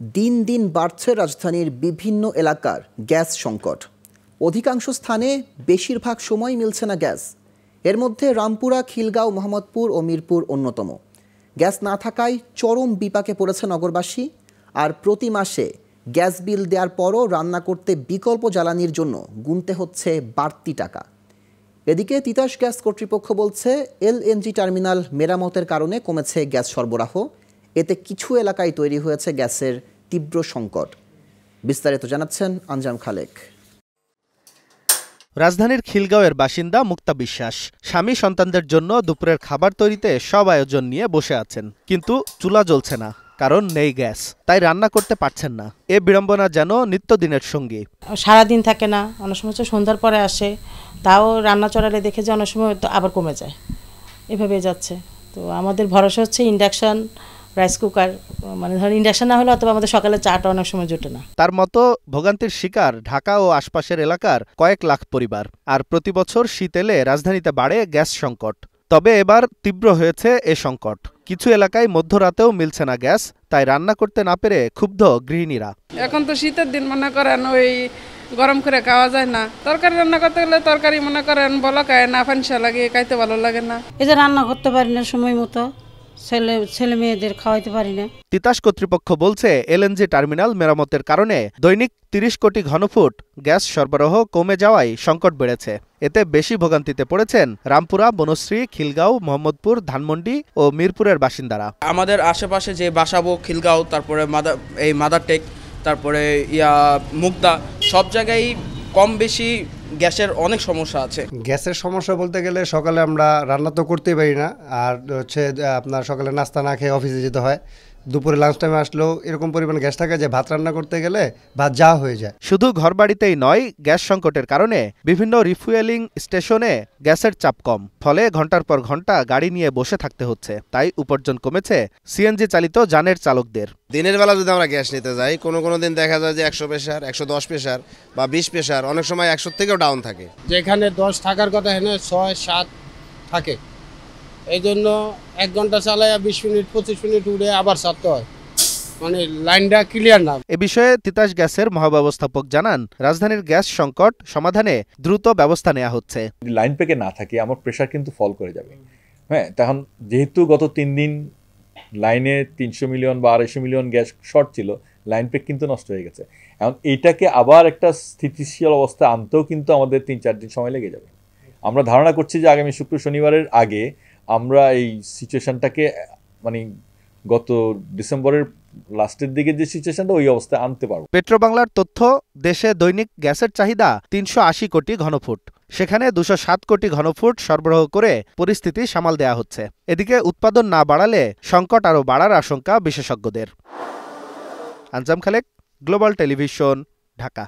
দিন দিন বাড়ছে রাজধানীর বিভিন্ন এলাকার গ্যাস সংকট। অধিকাংশ স্থানে বেশিরভাগ সময় মিলছে না গ্যাস। এর মধ্যে রামপুরা, খিলগাঁও, মোহাম্মদপুর ও মিরপুর অন্যতম। গ্যাস না থাকায় চরম বিপাকে পড়েছে নগরবাসী। আর প্রতি মাসে গ্যাস বিল দেওয়ার পরও রান্না করতে বিকল্প জ্বালানির জন্য গুনতে হচ্ছে বাড়তি টাকা। এদিকে তিতাস গ্যাস কর্তৃপক্ষ বলছে এলএনজি টার্মিনাল মেরামতের কারণে কমেছে গ্যাস সরবরাহ। এতে কিছু এলাকায় তৈরি হয়েছে গ্যাসের তীব্র সংকট। বিস্তারিত জানাচ্ছেন আঞ্জাম খালেক। রাজধানীর খিলগাঁওয়ের বাসিন্দা মুক্তা বিশ্বাস স্বামী সন্তানদের জন্য দুপুরের খাবার তৈরিতে সব আয়োজন নিয়ে বসে আছেন, কিন্তু চুলা জ্বলছে না, কারণ নেই গ্যাস, তাই রান্না করতে পারছেন না। এ বিড়ম্বনা যেন নিত্যদিনের সঙ্গী। সারাদিন থাকে না, অনেক সময় সন্ধ্যার পরে আসে, তাও রান্না চড়ালে দেখে যে অনেক সময় আবার কমে যায়, এভাবে যাচ্ছে। তো আমাদের ভরসা হচ্ছে ইন্ডাকশন, রাইস কুকার, মানে ধরেন ইন্ডাকশন না হলে অথবা আমাদের সকালে চাটা অনেক সময় জোটে না। তার মতো ভোগান্তির শিকার ঢাকা ও আশপাশের এলাকার কয়েক লাখ পরিবার। আর প্রতি বছর শীত এলে রাজধানীতে বাড়ে গ্যাস সংকট। তবে এবার তীব্র হয়েছে এ সংকট। কিছু এলাকায় মধ্যরাতেও মিলছে না গ্যাস, তাই রান্না করতে না পেরে ক্ষুব্ধ গৃহিণীরা। এখন তো শীতের দিন, মনে করেন ওই গরম করে খাওয়া যায় না। তরকারি রান্না করতে গেলে তরকারি মনে করেন বলা খায় না, ফানসা লাগে, খাইতে ভালো লাগে না। এই যে রান্না করতে পারি না সময় মতো, ছেলে মেয়েদের খাওয়াইতে পারি না। তিতাস কর্তৃপক্ষ বলছে এলএনজি টার্মিনাল মেরামতের কারণে দৈনিক ৩০ কোটি ঘনফুট গ্যাস সরবরাহ কমে যাওয়ায় সংকট বেড়েছে। এতে বেশি ভোগান্তিতে পড়েছেন রামপুরা, বনশ্রী, খিলগাঁও, মোহাম্মদপুর, ধানমন্ডি ও মিরপুরের বাসিন্দারা। আমাদের আশেপাশে যে বাসাবো, খিলগাঁও, তারপরে মাদারটেক, তারপরে মুগদা, সব জায়গায় কম বেশি গ্যাসের অনেক সমস্যা আছে। গ্যাসের সমস্যা বলতে গেলে সকালে আমরা রান্না তো করতেই পারি না, আর হচ্ছে আপনার সকালে নাস্তা না খেয়ে অফিসে যেতে হয়। দুপুরে লাঞ্চ টাইমে আসলেও এরকম পরিমাণ গ্যাস থাকে যে ভাত রান্না করতে গেলে ভাত যা হয়ে যায়। শুধু ঘরবাড়িতেই নয়, গ্যাস সংকটের কারণে বিভিন্ন রিফুয়েলিং স্টেশনে গ্যাসের চাপ কম, ফলে ঘন্টার পর ঘন্টা গাড়ি নিয়ে বসে থাকতে হচ্ছে। তাই উপার্জন কমেছে সিএনজি চালিত যানের চালকদের। দিনের বেলা যদি আমরা গ্যাস নিতে যাই, কোনো দিন দেখা যায় যে 100 প্রেসার, 110 প্রেসার বা 20 প্রেসার, অনেক সময় 100 থেকেও ডাউন থাকে। যেখানে 10 থাকার কথা এখানে 6-7 থাকে। এই জন্য 1 ঘন্টা চালায় 20 মিনিট 25 মিনিট উড়ে আবার ছাড়তে হয়, মানে লাইনটা ক্লিয়ার না। এ বিষয়ে তিতাস গ্যাসের মহাব্যবস্থাপক জানান, রাজধানীর গ্যাস সংকট সমাধানে দ্রুত ব্যবস্থা নেওয়া হচ্ছে। লাইন পেকে না থাকে আমার প্রেশার কিন্তু ফল করে যাবে। হ্যাঁ, তখন যেহেতু গত 3 দিন লাইনে 300 মিলিয়ন বা 250 মিলিয়ন গ্যাস শর্ট ছিল, লাইন পেক কিন্তু নষ্ট হয়ে গেছে। এখন এইটাকে আবার একটা স্থিতিশীল অবস্থা আনতেও কিন্তু আমাদের 3-4 দিন সময় লেগে যাবে। আমরা ধারণা করছি যে আগামী শুক্র শনিবারের আগে আমরা এই সিচুয়েশনটাকে, মানে গত ডিসেম্বরের লাস্টের দিকে যে সিচুয়েশনটা, ওই অবস্থায় আনতে পারবো। পেট্রোবাংলার তথ্য, দেশে দৈনিক গ্যাসের চাহিদা 380 কোটি ঘনফুট, সেখানে 207 কোটি ঘনফুট সরবরাহ করে পরিস্থিতি সামাল দেয়া হচ্ছে। এদিকে উৎপাদন না বাড়ালে সংকট আরও বাড়ার আশঙ্কা বিশেষজ্ঞদের। আঞ্জাম খালেক, গ্লোবাল টেলিভিশন, ঢাকা।